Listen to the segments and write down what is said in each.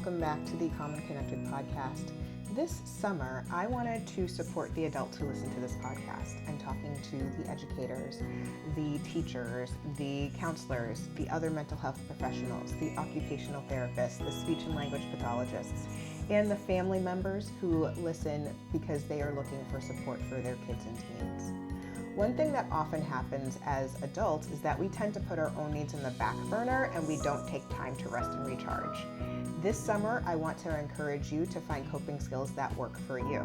welcome back to the Common Connected podcast. This summer, I wanted to support the adults who listen to this podcast. I'm talking to the educators, the teachers, the counselors, the other mental health professionals, the occupational therapists, the speech and language pathologists, and the family members who listen because they are looking for support for their kids and teens. One thing that often happens as adults is that we tend to put our own needs in the back burner and we don't take time to rest and recharge. This summer, I want to encourage you to find coping skills that work for you.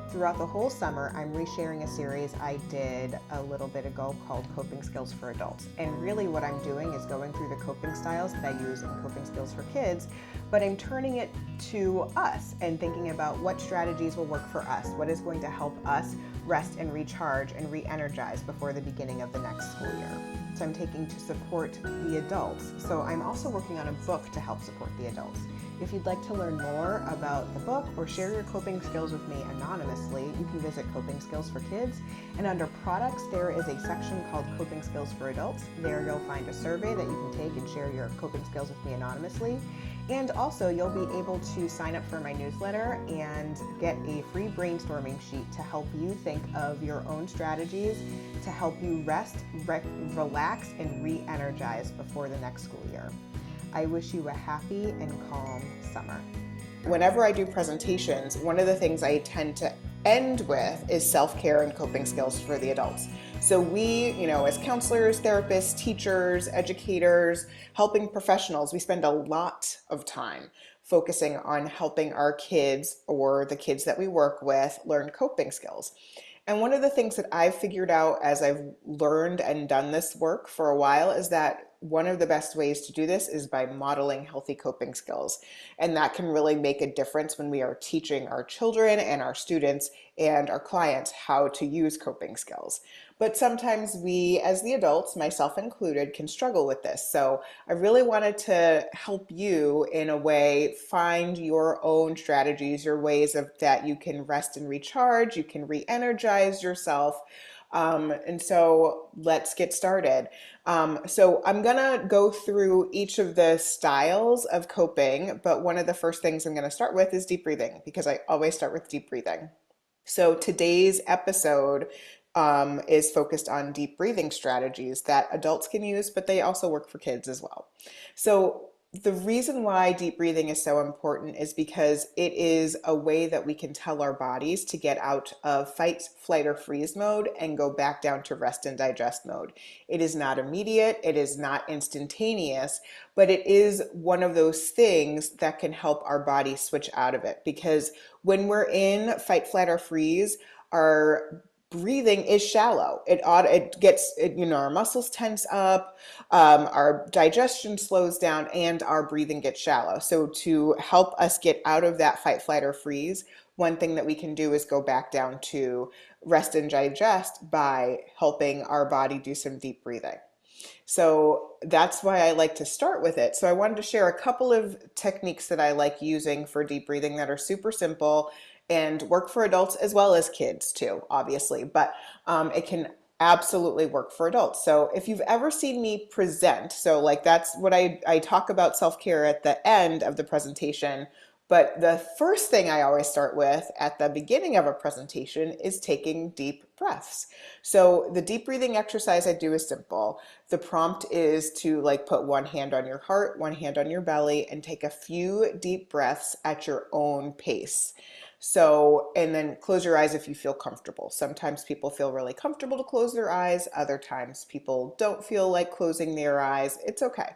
Throughout the whole summer, I'm resharing a series I did a little bit ago called Coping Skills for Adults. And really what I'm doing is going through the coping styles that I use in Coping Skills for Kids, but I'm turning it to us and thinking about what strategies will work for us, what is going to help us rest and recharge and re-energize before the beginning of the next school year. So I'm taking to support the adults. So I'm also working on a book to help support the adults. If you'd like to learn more about the book or share your coping skills with me anonymously, you can visit Coping Skills for Kids. And under products, there is a section called Coping Skills for Adults. There you'll find a survey that you can take and share your coping skills with me anonymously. And also you'll be able to sign up for my newsletter and get a free brainstorming sheet to help you think of your own strategies to help you rest, relax, and re-energize before the next school year. I wish you a happy and calm summer. Whenever I do presentations, one of the things I tend to end with is self-care and coping skills for the adults. So we, as counselors, therapists, teachers, educators, helping professionals, we spend a lot of time focusing on helping our kids or the kids that we work with learn coping skills. And one of the things that I've figured out as I've learned and done this work for a while is that one of the best ways to do this is by modeling healthy coping skills. And that can really make a difference when we are teaching our children and our students and our clients how to use coping skills. But sometimes we, as the adults, myself included, can struggle with this. So I really wanted to help you in a way find your own strategies, your ways of that you can rest and recharge, you can re-energize yourself. And so let's get started. So I'm gonna go through each of the styles of coping, but one of the first things I'm gonna start with is deep breathing, because I always start with deep breathing. So today's episode is focused on deep breathing strategies that adults can use, but they also work for kids as well. So the reason why deep breathing is so important is because it is a way that we can tell our bodies to get out of fight, flight, or freeze mode and go back down to rest and digest mode. It is not immediate, it is not instantaneous, but it is one of those things that can help our body switch out of it. Because when we're in fight, flight, or freeze, our breathing is shallow. Our muscles tense up, our digestion slows down, and our breathing gets shallow. So to help us get out of that fight, flight, or freeze, one thing that we can do is go back down to rest and digest by helping our body do some deep breathing. So that's why I like to start with it. So I wanted to share a couple of techniques that I like using for deep breathing that are super simple and work for adults as well as kids too, obviously, but it can absolutely work for adults. So if you've ever seen me present, so like that's what I talk about self-care at the end of the presentation, but the first thing I always start with at the beginning of a presentation is taking deep breaths. So the deep breathing exercise I do is simple. The prompt is to put one hand on your heart, one hand on your belly, and take a few deep breaths at your own pace. So, and then close your eyes if you feel comfortable. Sometimes people feel really comfortable to close their eyes. Other times people don't feel like closing their eyes. It's okay.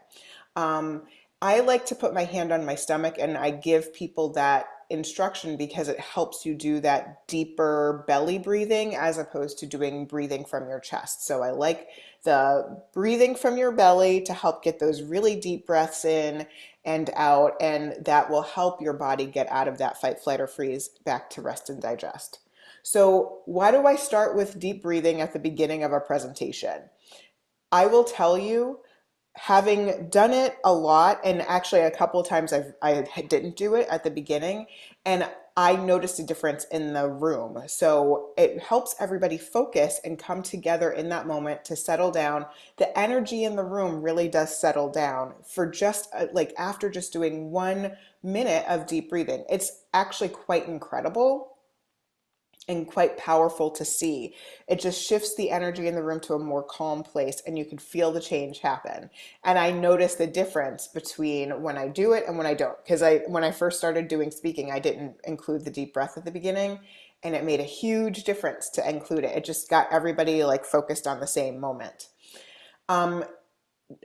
I like to put my hand on my stomach, and I give people that instruction because it helps you do that deeper belly breathing as opposed to doing breathing from your chest. So I like the breathing from your belly to help get those really deep breaths in and out, and that will help your body get out of that fight, flight, or freeze back to rest and digest. So why do I start with deep breathing at the beginning of a presentation? I will tell you, having done it a lot, and actually a couple of times I didn't do it at the beginning, and I noticed a difference in the room. So it helps everybody focus and come together in that moment to settle down. The energy in the room really does settle down for just like after just doing 1 minute of deep breathing. It's actually quite incredible and quite powerful to see. It just shifts the energy in the room to a more calm place and you can feel the change happen. And I notice the difference between when I do it and when I don't. Because when I first started doing speaking, I didn't include the deep breath at the beginning, and it made a huge difference to include it. It just got everybody like focused on the same moment. Um,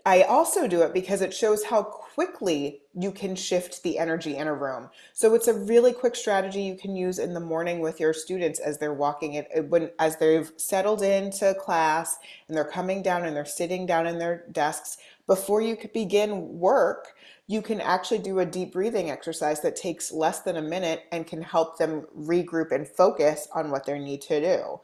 I also do it because it shows how quickly you can shift the energy in a room. So it's a really quick strategy you can use in the morning with your students as they're walking it when as they've settled into class and they're coming down and they're sitting down in their desks. Before you could begin work, you can actually do a deep breathing exercise that takes less than a minute and can help them regroup and focus on what they need to do.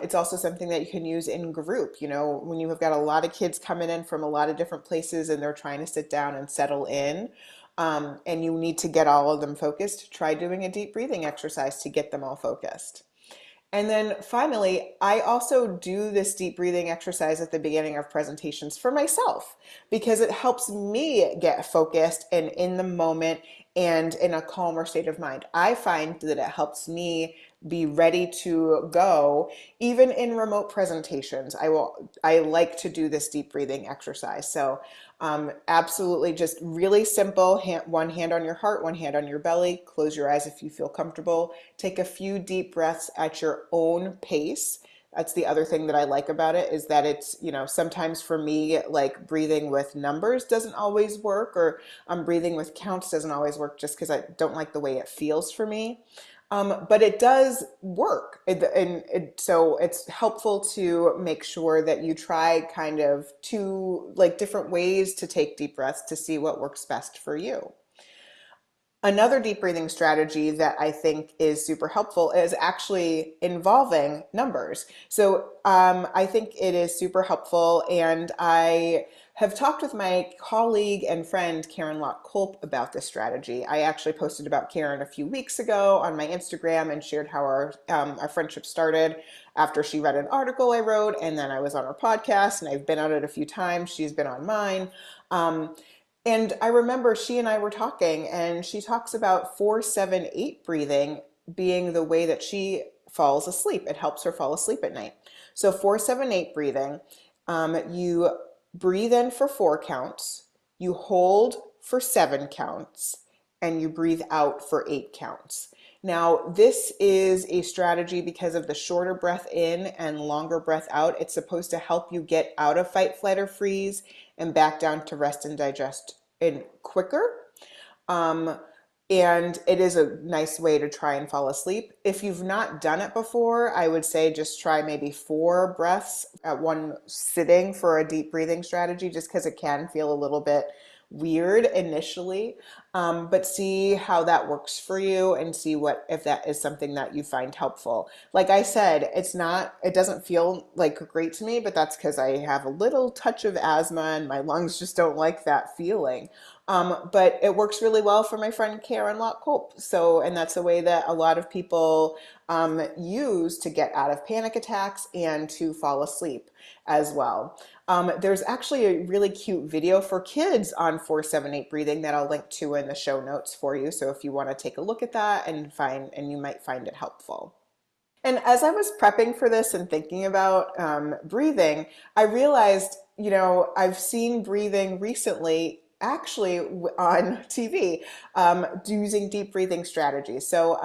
It's also something that you can use in group. You know, when you have got a lot of kids coming in from a lot of different places and they're trying to sit down and settle in, and you need to get all of them focused, try doing a deep breathing exercise to get them all focused. And then finally, I also do this deep breathing exercise at the beginning of presentations for myself because it helps me get focused and in the moment and in a calmer state of mind. I find that it helps me be ready to go even in remote presentations. I like to do this deep breathing exercise. So absolutely just really simple. One hand on your heart, one hand on your belly. Close your eyes if you feel comfortable. Take a few deep breaths at your own pace. That's the other thing that I like about it is that it's, you know, sometimes for me, like breathing with numbers doesn't always work, or breathing with counts doesn't always work just because I don't like the way it feels for me. But it does work. So it's helpful to make sure that you try kind of two like different ways to take deep breaths to see what works best for you. Another deep breathing strategy that I think is super helpful is actually involving numbers. So I think it is super helpful, and I have talked with my colleague and friend Karen Locke Culp about this strategy. I actually posted about Karen a few weeks ago on my Instagram and shared how our friendship started after she read an article I wrote, and then I was on her podcast, and I've been on it a few times. She's been on mine. And I remember she and I were talking, and she talks about 4-7-8 breathing being the way that she falls asleep. It helps her fall asleep at night. So 4-7-8 breathing, you breathe in for 4 counts, you hold for 7 counts, and you breathe out for 8 counts. Now, this is a strategy because of the shorter breath in and longer breath out. It's supposed to help you get out of fight, flight, or freeze and back down to rest and digest in quicker. And it is a nice way to try and fall asleep. If you've not done it before, I would say just try maybe 4 breaths at one sitting for a deep breathing strategy, just because it can feel a little bit weird initially, but see how that works for you and see if that is something that you find helpful. Like I said, it doesn't feel like great to me, but that's because I have a little touch of asthma and my lungs just don't like that feeling. But it works really well for my friend Karen Locke Culp. So, and that's a way that a lot of people use to get out of panic attacks and to fall asleep as well. There's actually a really cute video for kids on 4-7-8 breathing that I'll link to in the show notes for you. So if you want to take a look at that and you might find it helpful. And as I was prepping for this and thinking about breathing, I realized, I've seen breathing recently actually on TV using deep breathing strategies. So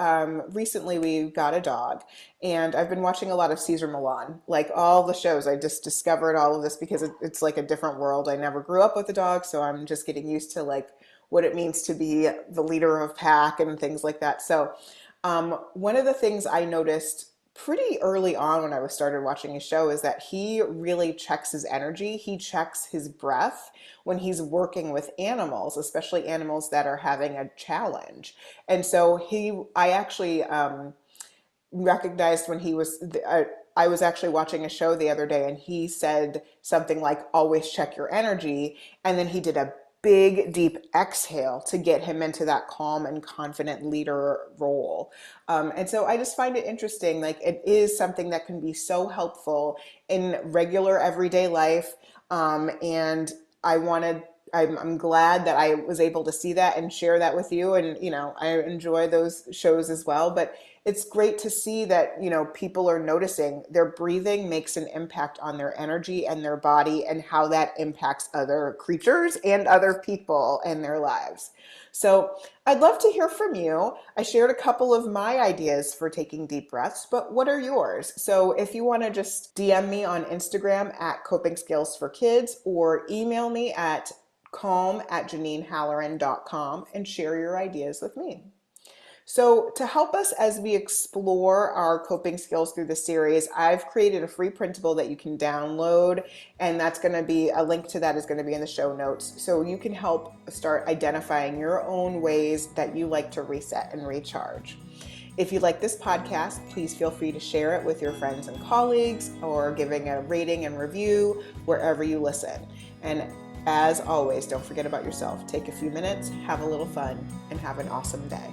recently we got a dog, and I've been watching a lot of Caesar Milan, like all the shows. I just discovered all of this because it's like a different world. I never grew up with a dog, so I'm just getting used to like what it means to be the leader of a pack and things like that. So one of the things I noticed pretty early on when I was started watching his show is that he really checks his energy. He checks his breath when he's working with animals, especially animals that are having a challenge. And so I actually recognized when I was actually watching a show the other day, and he said something like, always check your energy. And then he did a big, deep exhale to get him into that calm and confident leader role. And so I just find it interesting. Like, it is something that can be so helpful in regular everyday life. And I'm glad that I was able to see that and share that with you. And, I enjoy those shows as well. But it's great to see that, people are noticing their breathing makes an impact on their energy and their body, and how that impacts other creatures and other people in their lives. So I'd love to hear from you. I shared a couple of my ideas for taking deep breaths, but what are yours? So if you want to just DM me on Instagram at Coping Skills for Kids, or email me at calm@JanineHalloran.com and share your ideas with me. So to help us as we explore our coping skills through the series, I've created a free printable that you can download, and that's going to be, a link to that is going to be in the show notes. So you can help start identifying your own ways that you like to reset and recharge. If you like this podcast, please feel free to share it with your friends and colleagues, or giving a rating and review wherever you listen. And as always, don't forget about yourself. Take a few minutes, have a little fun, and have an awesome day.